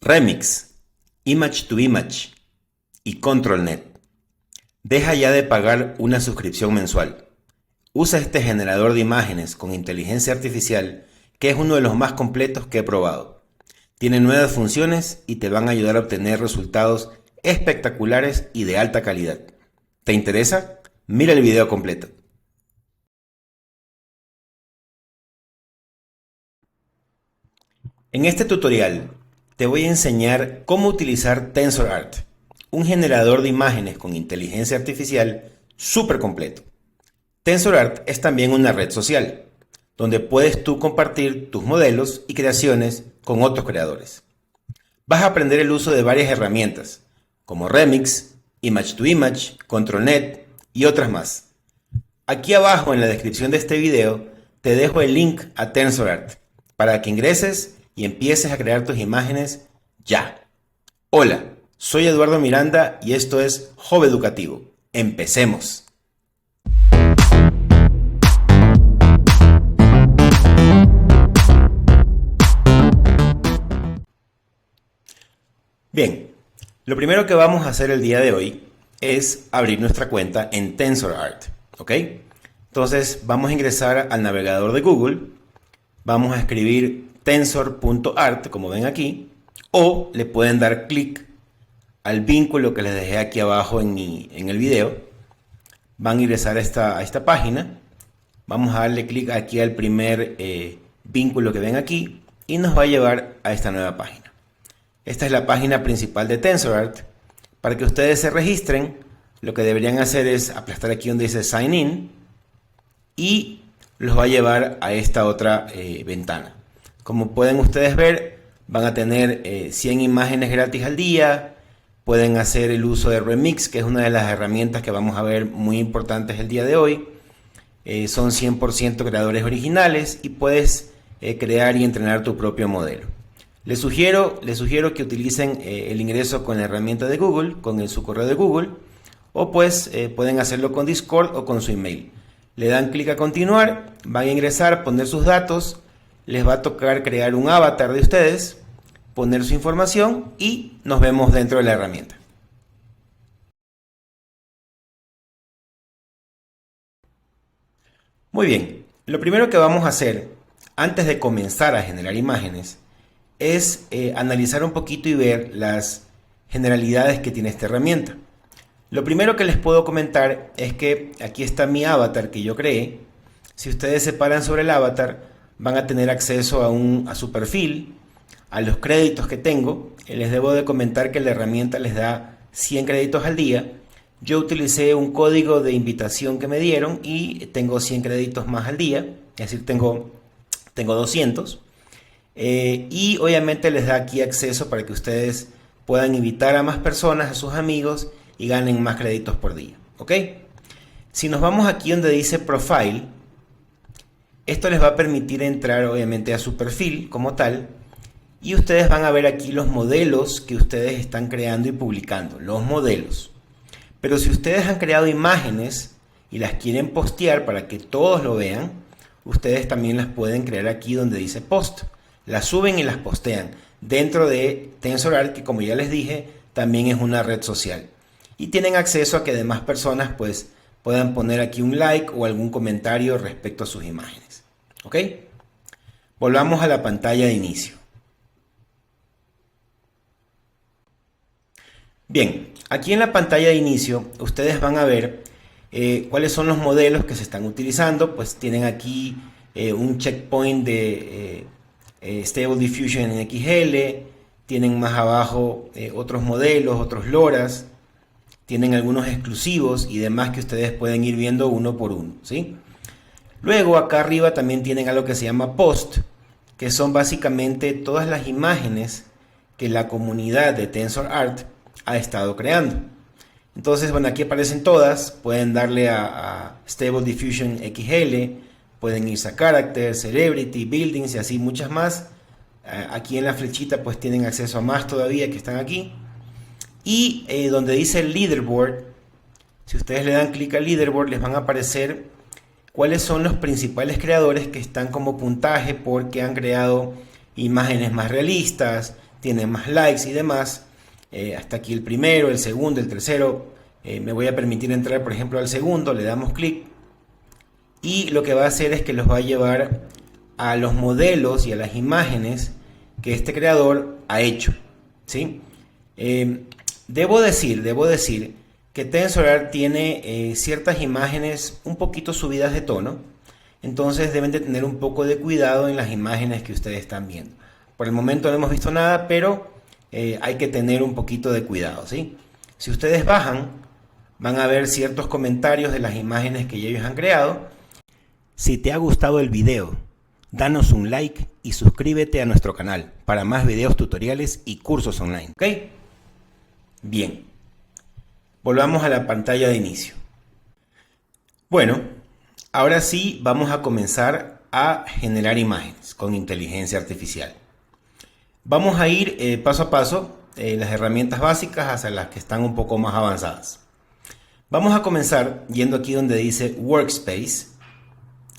Remix, Image to Image y ControlNet. Deja ya de pagar una suscripción mensual. Usa este generador de imágenes con inteligencia artificial, que es uno de los más completos que he probado. Tiene nuevas funciones y te van a ayudar a obtener resultados espectaculares y de alta calidad. ¿Te interesa? Mira el video completo. En este tutorial te voy a enseñar cómo utilizar TensorArt, un generador de imágenes con inteligencia artificial súper completo. TensorArt es también una red social, donde puedes tú compartir tus modelos y creaciones con otros creadores. Vas a aprender el uso de varias herramientas, como Remix, Image to Image, ControlNet y otras más. Aquí abajo en la descripción de este video te dejo el link a TensorArt para que ingreses y empieces a crear tus imágenes ya. Hola, soy Eduardo Miranda y esto es Hub Educativo. ¡Empecemos! Bien, lo primero que vamos a hacer el día de hoy es abrir nuestra cuenta en TensorArt, ¿ok? Entonces vamos a ingresar al navegador de Google, vamos a escribir tensor.art, como ven aquí, o le pueden dar clic al vínculo que les dejé aquí abajo en el video. Van a ingresar a esta página, vamos a darle clic aquí al primer vínculo que ven aquí y nos va a llevar a esta nueva página. Esta es la página principal de TensorArt. Para que ustedes se registren, lo que deberían hacer es aplastar aquí donde dice Sign In y los va a llevar a esta otra ventana. Como pueden ustedes ver, van a tener 100 imágenes gratis al día. Pueden hacer el uso de Remix, que es una de las herramientas que vamos a ver muy importantes el día de hoy. Son 100% creadores originales y puedes crear y entrenar tu propio modelo. Les sugiero que utilicen el ingreso con la herramienta de Google, con su correo de Google, o pues pueden hacerlo con Discord o con su email. Le dan clic a continuar, van a ingresar, poner sus datos, les va a tocar crear un avatar de ustedes, poner su información y nos vemos dentro de la herramienta. Muy bien, lo primero que vamos a hacer antes de comenzar a generar imágenes es analizar un poquito y ver las generalidades que tiene esta herramienta. Lo primero que les puedo comentar es que aquí está mi avatar que yo creé. Si ustedes se paran sobre el avatar, van a tener acceso a su perfil, a los créditos que tengo. Les debo de comentar que la herramienta les da 100 créditos al día. Yo utilicé un código de invitación que me dieron y tengo 100 créditos más al día, es decir, tengo 200. Y obviamente les da aquí acceso para que ustedes puedan invitar a más personas, a sus amigos y ganen más créditos por día, ¿ok? Si nos vamos aquí donde dice Profile, esto les va a permitir entrar obviamente a su perfil como tal y ustedes van a ver aquí los modelos que ustedes están creando y publicando, los modelos. Pero si ustedes han creado imágenes y las quieren postear para que todos lo vean, ustedes también las pueden crear aquí donde dice Post. Las suben y las postean dentro de TensorArt, que como ya les dije, también es una red social. Y tienen acceso a que demás personas pues puedan poner aquí un like o algún comentario respecto a sus imágenes. ¿Ok? Volvamos a la pantalla de inicio. Bien, aquí en la pantalla de inicio ustedes van a ver cuáles son los modelos que se están utilizando. Pues tienen aquí un checkpoint de Stable Diffusion en XL, tienen más abajo otros modelos, otros LoRa's, tienen algunos exclusivos y demás que ustedes pueden ir viendo uno por uno, ¿sí? Luego acá arriba también tienen algo que se llama Post, que son básicamente todas las imágenes que la comunidad de TensorArt ha estado creando. Entonces, bueno, aquí aparecen todas, pueden darle a Stable Diffusion XL, pueden irse a Character, Celebrity, Buildings y así muchas más. Aquí en la flechita pues tienen acceso a más todavía que están aquí. Y donde dice el Leaderboard, si ustedes le dan clic al Leaderboard les van a aparecer cuáles son los principales creadores que están como puntaje porque han creado imágenes más realistas, tiene más likes y demás. Hasta aquí el primero, el segundo, el tercero. Me voy a permitir entrar, por ejemplo, al segundo, le damos clic. Y lo que va a hacer es que los va a llevar a los modelos y a las imágenes que este creador ha hecho, ¿sí? Debo decir que TensorArt tiene ciertas imágenes un poquito subidas de tono, entonces deben de tener un poco de cuidado en las imágenes que ustedes están viendo. Por el momento no hemos visto nada, pero hay que tener un poquito de cuidado, ¿sí? Si ustedes bajan, van a ver ciertos comentarios de las imágenes que ellos han creado. Si te ha gustado el video, danos un like y suscríbete a nuestro canal para más videos tutoriales y cursos online, ¿ok? Bien, volvamos a la pantalla de inicio. Bueno, ahora sí vamos a comenzar a generar imágenes con inteligencia artificial. Vamos a ir paso a paso las herramientas básicas hacia las que están un poco más avanzadas. Vamos a comenzar yendo aquí donde dice Workspace.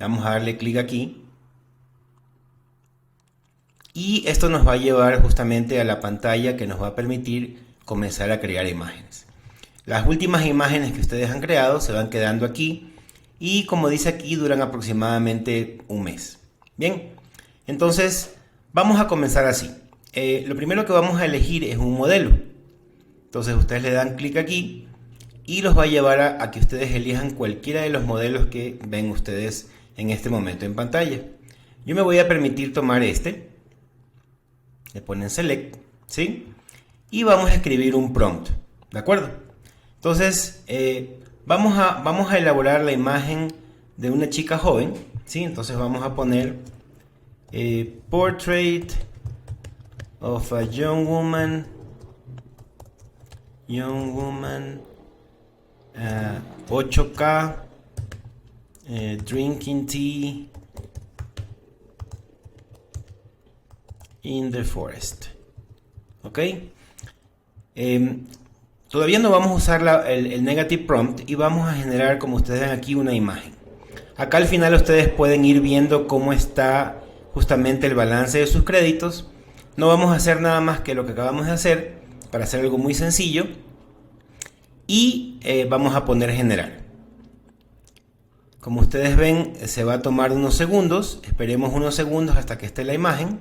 Vamos a darle clic aquí. Y esto nos va a llevar justamente a la pantalla que nos va a permitir comenzar a crear imágenes. Las últimas imágenes que ustedes han creado se van quedando aquí y, como dice aquí, duran aproximadamente un mes. Bien, entonces vamos a comenzar así. Lo primero que vamos a elegir es un modelo. Entonces ustedes le dan clic aquí y los va a llevar a que ustedes elijan cualquiera de los modelos que ven ustedes en este momento en pantalla. Yo me voy a permitir tomar este. Le ponen Select, ¿sí? Y vamos a escribir un prompt, ¿de acuerdo? Entonces, vamos a elaborar la imagen de una chica joven, ¿sí? Entonces vamos a poner Portrait of a young woman, 8K, drinking tea in the forest. ¿Ok? Todavía no vamos a usar el negative prompt y vamos a generar, como ustedes ven aquí, una imagen. Acá al final ustedes pueden ir viendo cómo está justamente el balance de sus créditos. No vamos a hacer nada más que lo que acabamos de hacer para hacer algo muy sencillo. Y vamos a poner generar. Como ustedes ven, se va a tomar unos segundos. Esperemos unos segundos hasta que esté la imagen.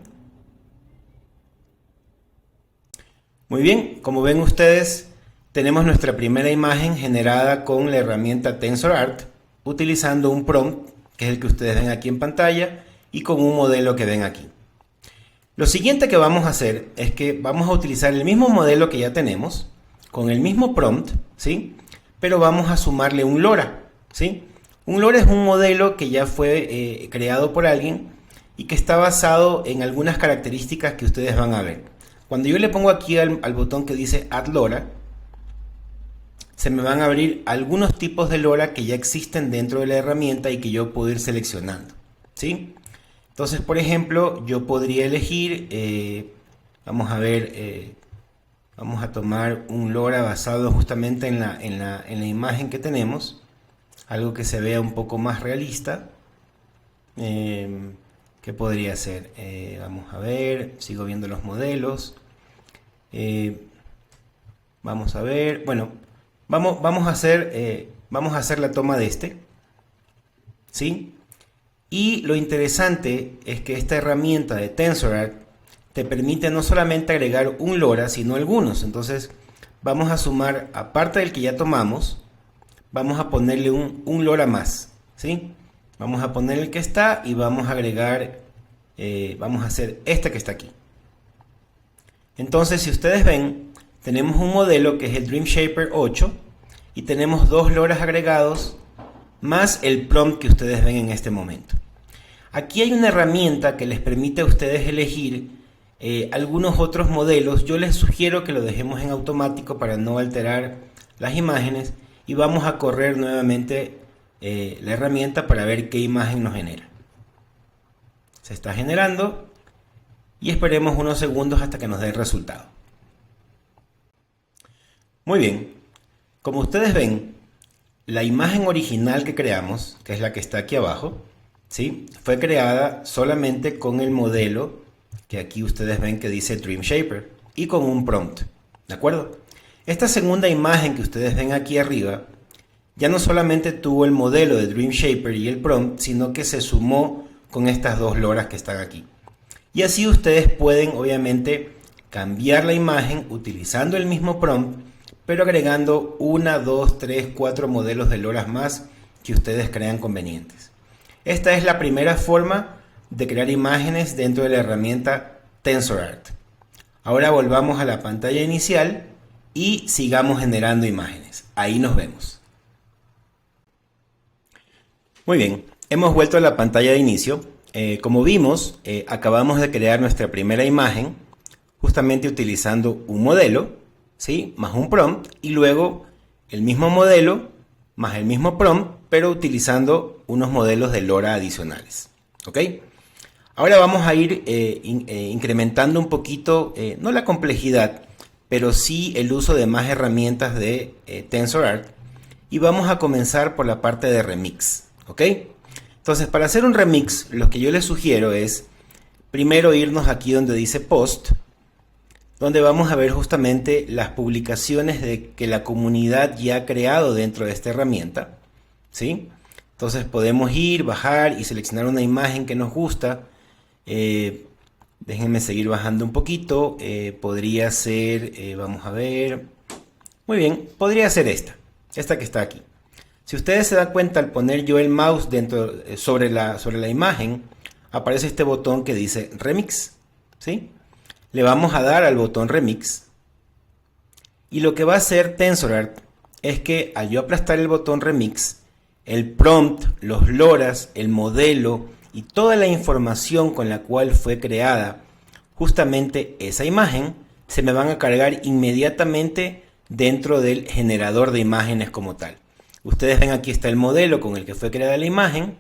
Muy bien, como ven ustedes, tenemos nuestra primera imagen generada con la herramienta TensorArt, utilizando un prompt, que es el que ustedes ven aquí en pantalla, y con un modelo que ven aquí. Lo siguiente que vamos a hacer es que vamos a utilizar el mismo modelo que ya tenemos, con el mismo prompt, ¿sí? Pero vamos a sumarle un LoRa, ¿sí? Un LoRa es un modelo que ya fue creado por alguien y que está basado en algunas características que ustedes van a ver. Cuando yo le pongo aquí al botón que dice Add LoRa, se me van a abrir algunos tipos de LoRa que ya existen dentro de la herramienta y que yo puedo ir seleccionando, ¿sí? Entonces, por ejemplo, yo podría elegir, vamos a ver, vamos a tomar un LoRa basado justamente en la imagen que tenemos, algo que se vea un poco más realista. ¿Qué podría ser? Vamos a ver, sigo viendo los modelos. Vamos a ver, bueno, vamos a hacer la toma de este, ¿sí? Y lo interesante es que esta herramienta de TensorArt te permite no solamente agregar un LoRa, sino algunos. Entonces vamos a sumar, aparte del que ya tomamos, vamos a ponerle un LoRa más, ¿sí? Vamos a poner el que está y vamos a agregar, vamos a hacer este que está aquí. Entonces, si ustedes ven, tenemos un modelo que es el Dream Shaper 8 y tenemos dos LoRas agregados más el prompt que ustedes ven en este momento. Aquí hay una herramienta que les permite a ustedes elegir algunos otros modelos. Yo les sugiero que lo dejemos en automático para no alterar las imágenes y vamos a correr nuevamente la herramienta para ver qué imagen nos genera. Se está generando y esperemos unos segundos hasta que nos dé el resultado. Muy bien, como ustedes ven, la imagen original que creamos, que es la que está aquí abajo, ¿sí? Fue creada solamente con el modelo que aquí ustedes ven que dice Dream Shaper, y con un prompt, ¿de acuerdo? Esta segunda imagen que ustedes ven aquí arriba, ya no solamente tuvo el modelo de Dream Shaper y el prompt, sino que se sumó con estas dos loras que están aquí. Y así ustedes pueden, obviamente, cambiar la imagen utilizando el mismo prompt, pero agregando 1, 2, 3, 4 modelos de loras más que ustedes crean convenientes. Esta es la primera forma de crear imágenes dentro de la herramienta TensorArt. Ahora volvamos a la pantalla inicial y sigamos generando imágenes. Ahí nos vemos. Muy bien, hemos vuelto a la pantalla de inicio. Como vimos, acabamos de crear nuestra primera imagen justamente utilizando un modelo, ¿sí?, más un prompt, y luego el mismo modelo más el mismo prompt, pero utilizando unos modelos de LoRa adicionales. ¿Ok? Ahora vamos a ir incrementando un poquito, no la complejidad, pero sí el uso de más herramientas de TensorArt, y vamos a comenzar por la parte de remix. ¿Ok? Entonces, para hacer un remix, lo que yo les sugiero es primero irnos aquí donde dice Post, donde vamos a ver justamente las publicaciones que la comunidad ya ha creado dentro de esta herramienta, ¿sí? Entonces podemos ir, bajar y seleccionar una imagen que nos gusta. Déjenme seguir bajando un poquito. Podría ser, vamos a ver, muy bien, podría ser esta que está aquí. Si ustedes se dan cuenta, al poner yo el mouse sobre la imagen, aparece este botón que dice Remix, ¿sí? Le vamos a dar al botón Remix, y lo que va a hacer TensorArt es que al yo aplastar el botón Remix, el prompt, los loras, el modelo y toda la información con la cual fue creada justamente esa imagen se me van a cargar inmediatamente dentro del generador de imágenes como tal. Ustedes ven, aquí está el modelo con el que fue creada la imagen.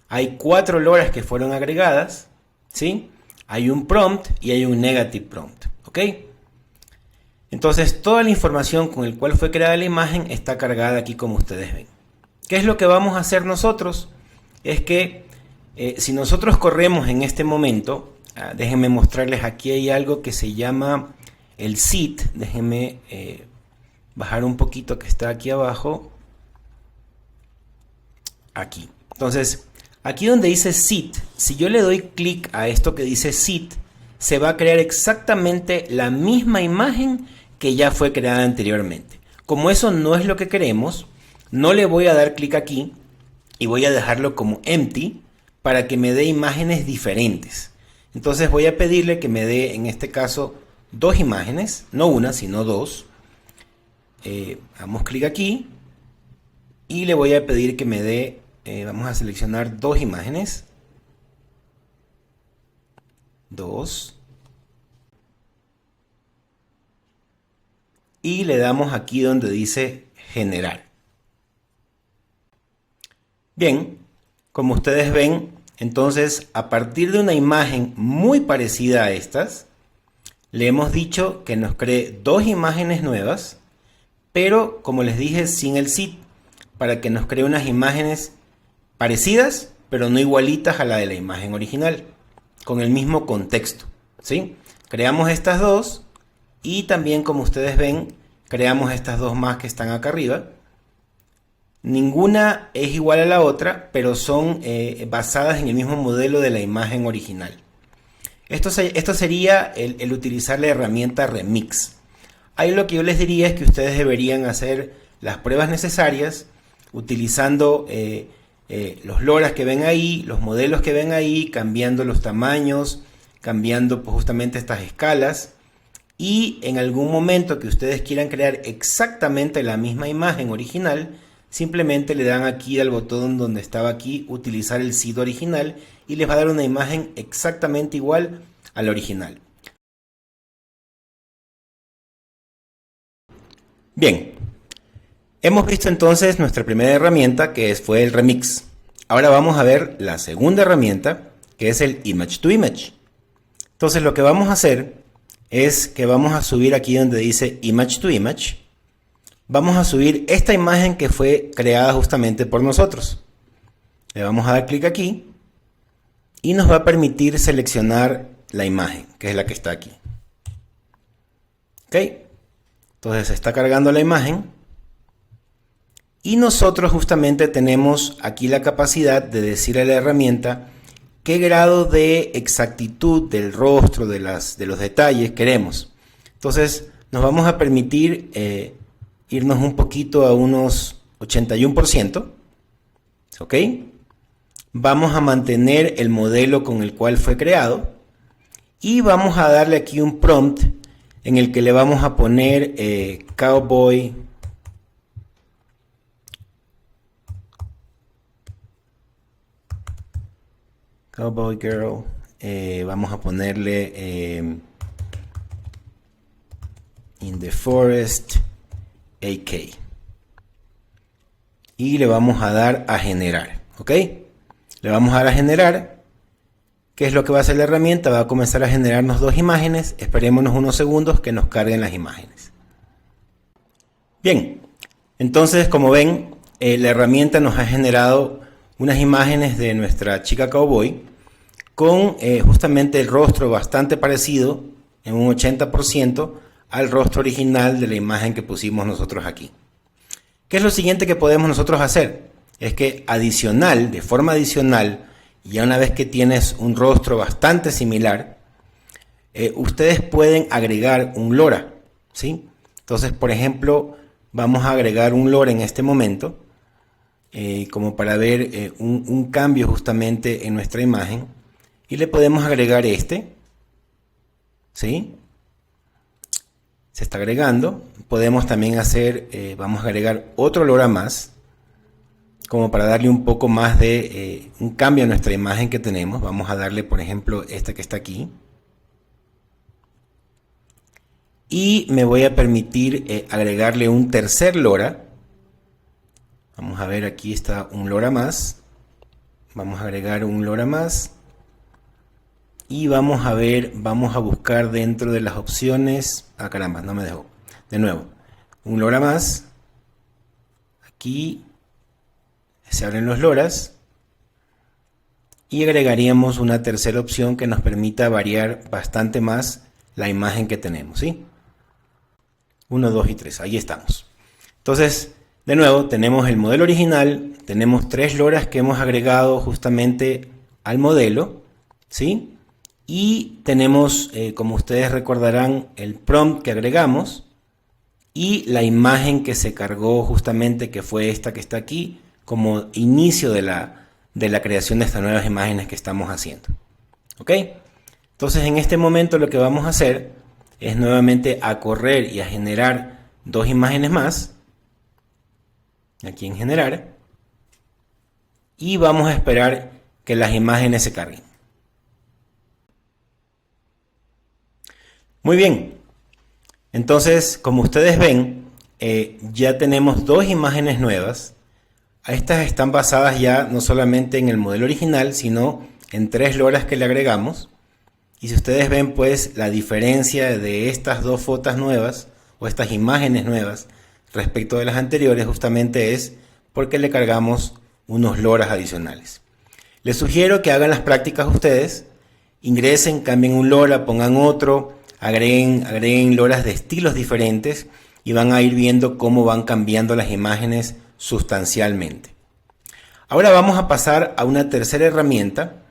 Hay 4 loras que fueron agregadas, ¿sí? Hay un prompt y hay un negative prompt, ¿ok? Entonces toda la información con la cual fue creada la imagen está cargada aquí, como ustedes ven. ¿Qué es lo que vamos a hacer nosotros? Es que si nosotros corremos en este momento, déjenme mostrarles, aquí hay algo que se llama el seed. Déjenme bajar un poquito, que está aquí abajo. Aquí. Entonces, aquí donde dice seed, si yo le doy clic a esto que dice seed, se va a crear exactamente la misma imagen que ya fue creada anteriormente. Como eso no es lo que queremos, no le voy a dar clic aquí y voy a dejarlo como empty para que me dé imágenes diferentes. Entonces voy a pedirle que me dé, en este caso, 2 imágenes, no una, sino 2. Damos clic aquí y le voy a pedir que me dé, vamos a seleccionar 2 imágenes. 2. Y le damos aquí donde dice generar. Bien, como ustedes ven, entonces a partir de una imagen muy parecida a estas, le hemos dicho que nos cree 2 imágenes nuevas, pero como les dije, sin el seed, para que nos cree unas imágenes parecidas, pero no igualitas a la de la imagen original, con el mismo contexto, ¿sí? Creamos estas 2 y también, como ustedes ven, creamos estas 2 más que están acá arriba. Ninguna es igual a la otra, pero son basadas en el mismo modelo de la imagen original. Esto sería el utilizar la herramienta Remix. Ahí lo que yo les diría es que ustedes deberían hacer las pruebas necesarias utilizando los loras que ven ahí, los modelos que ven ahí, cambiando los tamaños, cambiando pues, justamente estas escalas. Y en algún momento que ustedes quieran crear exactamente la misma imagen original, simplemente le dan aquí al botón donde estaba aquí, utilizar el seed original, y les va a dar una imagen exactamente igual a la original. Bien, hemos visto entonces nuestra primera herramienta, que fue el Remix. Ahora vamos a ver la segunda herramienta, que es el Image to Image. Entonces lo que vamos a hacer es que vamos a subir aquí donde dice Image to Image. Vamos a subir esta imagen que fue creada justamente por nosotros. Le vamos a dar clic aquí y nos va a permitir seleccionar la imagen, que es la que está aquí. ¿Ok? Entonces se está cargando la imagen. Y nosotros justamente tenemos aquí la capacidad de decirle a la herramienta qué grado de exactitud del rostro, de los detalles queremos. Entonces nos vamos a permitir irnos un poquito a unos 81%. ¿Ok? Vamos a mantener el modelo con el cual fue creado. Y vamos a darle aquí un prompt en el que le vamos a poner Cowboy Girl. Vamos a ponerle In the Forest AK. Y le vamos a dar a generar. ¿Ok? Le vamos a dar a generar. ¿Qué es lo que va a hacer la herramienta? Va a comenzar a generarnos dos imágenes. Esperémonos unos segundos que nos carguen las imágenes. Bien, entonces como ven, la herramienta nos ha generado unas imágenes de nuestra chica cowboy con justamente el rostro bastante parecido en un 80% al rostro original de la imagen que pusimos nosotros aquí. ¿Qué es lo siguiente que podemos nosotros hacer? Es que de forma adicional, ya una vez que tienes un rostro bastante similar, ustedes pueden agregar un LoRa, ¿sí? Entonces, por ejemplo, vamos a agregar un LoRa en este momento, como para ver un cambio justamente en nuestra imagen, y le podemos agregar este, ¿sí? Se está agregando. Podemos también hacer, vamos a agregar otro LoRa más, como para darle un poco más de un cambio a nuestra imagen que tenemos. Vamos a darle, por ejemplo, esta que está aquí. Y me voy a permitir agregarle un tercer LoRa. Vamos a ver, aquí está un LoRa más. Vamos a agregar un LoRa más. Y vamos a ver, vamos a buscar dentro de las opciones. Ah, caramba, no me dejó. De nuevo, un LoRa más. Aquí se abren los LoRas. Y agregaríamos una tercera opción que nos permita variar bastante más la imagen que tenemos, ¿sí? 1, 2 y 3, ahí estamos. Entonces, de nuevo, tenemos el modelo original, tenemos 3 LoRas que hemos agregado justamente al modelo, ¿sí? Y tenemos, como ustedes recordarán, el prompt que agregamos y la imagen que se cargó justamente, que fue esta que está aquí, como inicio de la creación de estas nuevas imágenes que estamos haciendo. ¿Ok? Entonces, en este momento lo que vamos a hacer es nuevamente a correr y a generar dos imágenes más, aquí en generar, y vamos a esperar que las imágenes se carguen. Muy bien, entonces como ustedes ven, ya tenemos dos imágenes nuevas. Estas están basadas ya no solamente en el modelo original, sino en 3 LoRas que le agregamos. Y si ustedes ven, pues la diferencia de estas dos fotos nuevas o estas imágenes nuevas respecto de las anteriores justamente es porque le cargamos unos LoRas adicionales. Les sugiero que hagan las prácticas ustedes, ingresen, cambien un LoRa, pongan otro, agreguen LoRas de estilos diferentes y van a ir viendo cómo van cambiando las imágenes sustancialmente. Ahora vamos a pasar a una tercera herramienta.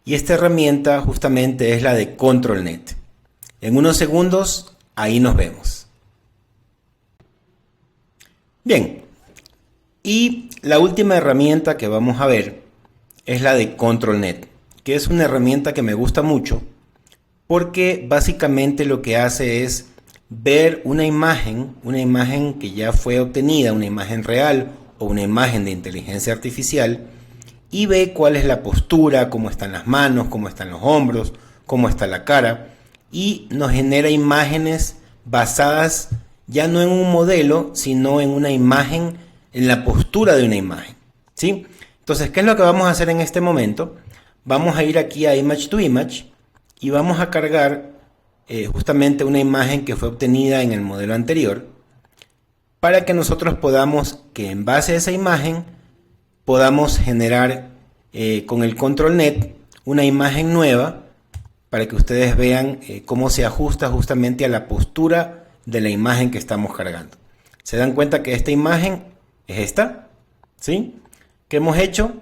Y esta herramienta justamente es la de ControlNet. En unos segundos, ahí nos vemos. Bien, y la última herramienta que vamos a ver es la de ControlNet, que es una herramienta que me gusta mucho porque básicamente lo que hace es ver una imagen que ya fue obtenida, una imagen real o una imagen de inteligencia artificial, y ve cuál es la postura, cómo están las manos, cómo están los hombros, cómo está la cara, y nos genera imágenes basadas ya no en un modelo, sino en una imagen, en la postura de una imagen, ¿sí? Entonces, ¿qué es lo que vamos a hacer en este momento? Vamos a ir aquí a Image to Image y vamos a cargar justamente una imagen que fue obtenida en el modelo anterior, para que nosotros podamos, que en base a esa imagen, podamos generar con el ControlNet una imagen nueva para que ustedes vean cómo se ajusta justamente a la postura de la imagen que estamos cargando. Se dan cuenta que esta imagen es esta, ¿sí? ¿Qué hemos hecho?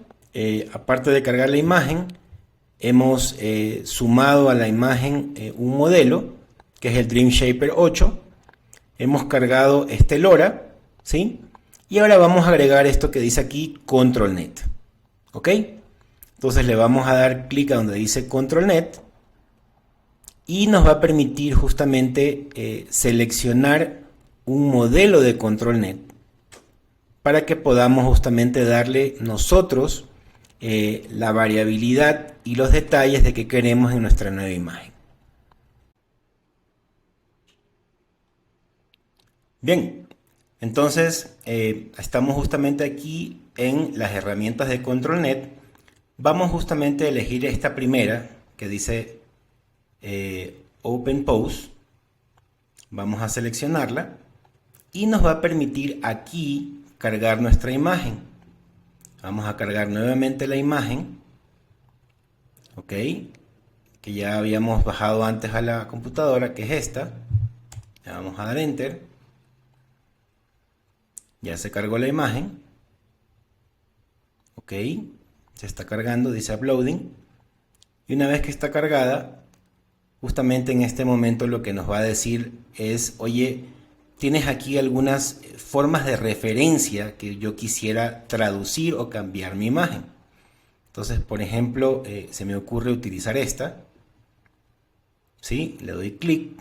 Aparte de cargar la imagen, hemos sumado a la imagen un modelo, que es el Dream Shaper 8. Hemos cargado este LoRa, ¿sí? Y ahora vamos a agregar esto que dice aquí ControlNet, ¿ok? Entonces le vamos a dar clic a donde dice ControlNet y nos va a permitir justamente seleccionar un modelo de ControlNet para que podamos justamente darle nosotros la variabilidad y los detalles de que queremos en nuestra nueva imagen. Bien, entonces estamos justamente aquí en las herramientas de ControlNet. Vamos justamente a elegir esta primera que dice Open Pose. Vamos a seleccionarla y nos va a permitir aquí cargar nuestra imagen. Vamos a cargar nuevamente la imagen, ok, que ya habíamos bajado antes a la computadora, que es esta. Le vamos a dar Enter. Ya se cargó la imagen, ok, se está cargando, dice Uploading, y una vez que está cargada, justamente en este momento lo que nos va a decir es, oye, tienes aquí algunas formas de referencia que yo quisiera traducir o cambiar mi imagen. Entonces, por ejemplo, se me ocurre utilizar esta, ¿sí? Le doy clic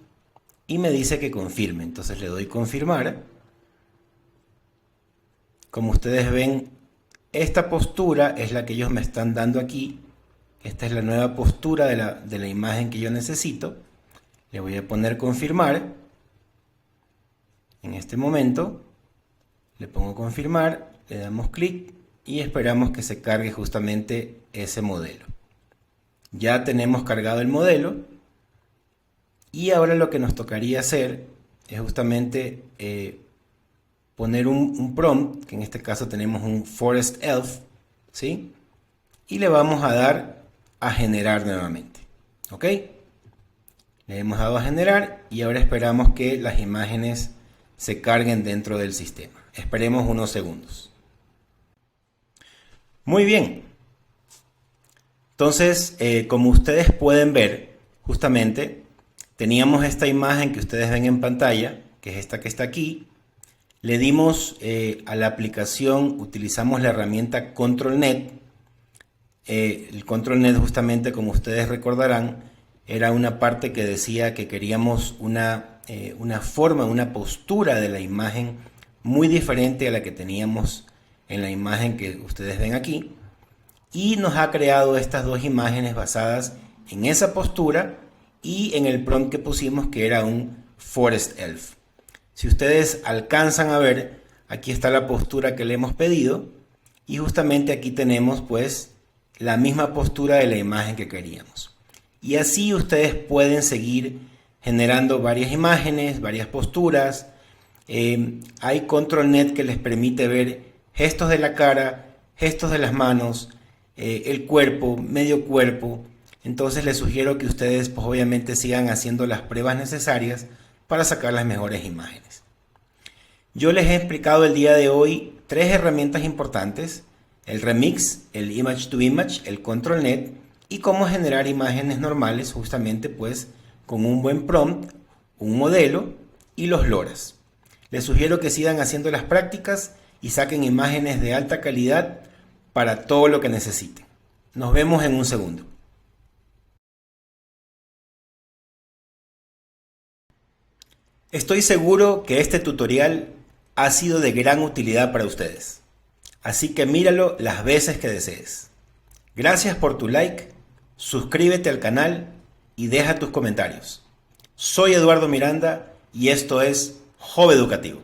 y me dice que confirme, entonces le doy confirmar. Como ustedes ven, esta postura es la que ellos me están dando aquí. Esta es la nueva postura de la imagen que yo necesito. Le voy a poner confirmar. En este momento le pongo confirmar, le damos clic y esperamos que se cargue justamente ese modelo. Ya tenemos cargado el modelo y ahora lo que nos tocaría hacer es justamente poner un prompt, que en este caso tenemos un Forest Elf, ¿sí? Y le vamos a dar a generar nuevamente, ¿ok? Le hemos dado a generar y ahora esperamos que las imágenes se carguen dentro del sistema. Esperemos unos segundos. Muy bien. Entonces, como ustedes pueden ver, justamente teníamos esta imagen que ustedes ven en pantalla, que es esta que está aquí. Le dimos a la aplicación, utilizamos la herramienta ControlNet. El ControlNet, justamente como ustedes recordarán, era una parte que decía que queríamos una forma, una postura de la imagen muy diferente a la que teníamos en la imagen que ustedes ven aquí. Y nos ha creado estas dos imágenes basadas en esa postura y en el prompt que pusimos, que era un Forest Elf. Si ustedes alcanzan a ver, aquí está la postura que le hemos pedido y justamente aquí tenemos pues la misma postura de la imagen que queríamos. Y así ustedes pueden seguir generando varias imágenes, varias posturas. Hay ControlNet que les permite ver gestos de la cara, gestos de las manos, el cuerpo, medio cuerpo. Entonces les sugiero que ustedes pues obviamente sigan haciendo las pruebas necesarias para sacar las mejores imágenes. Yo les he explicado el día de hoy 3 herramientas importantes: el Remix, el Image to Image, el ControlNet, y cómo generar imágenes normales justamente pues con un buen prompt, un modelo y los LoRa's. Les sugiero que sigan haciendo las prácticas y saquen imágenes de alta calidad para todo lo que necesiten. Nos vemos en un segundo. Estoy seguro que este tutorial ha sido de gran utilidad para ustedes, así que míralo las veces que desees. Gracias por tu like, suscríbete al canal y deja tus comentarios. Soy Eduardo Miranda y esto es Hub Educativo.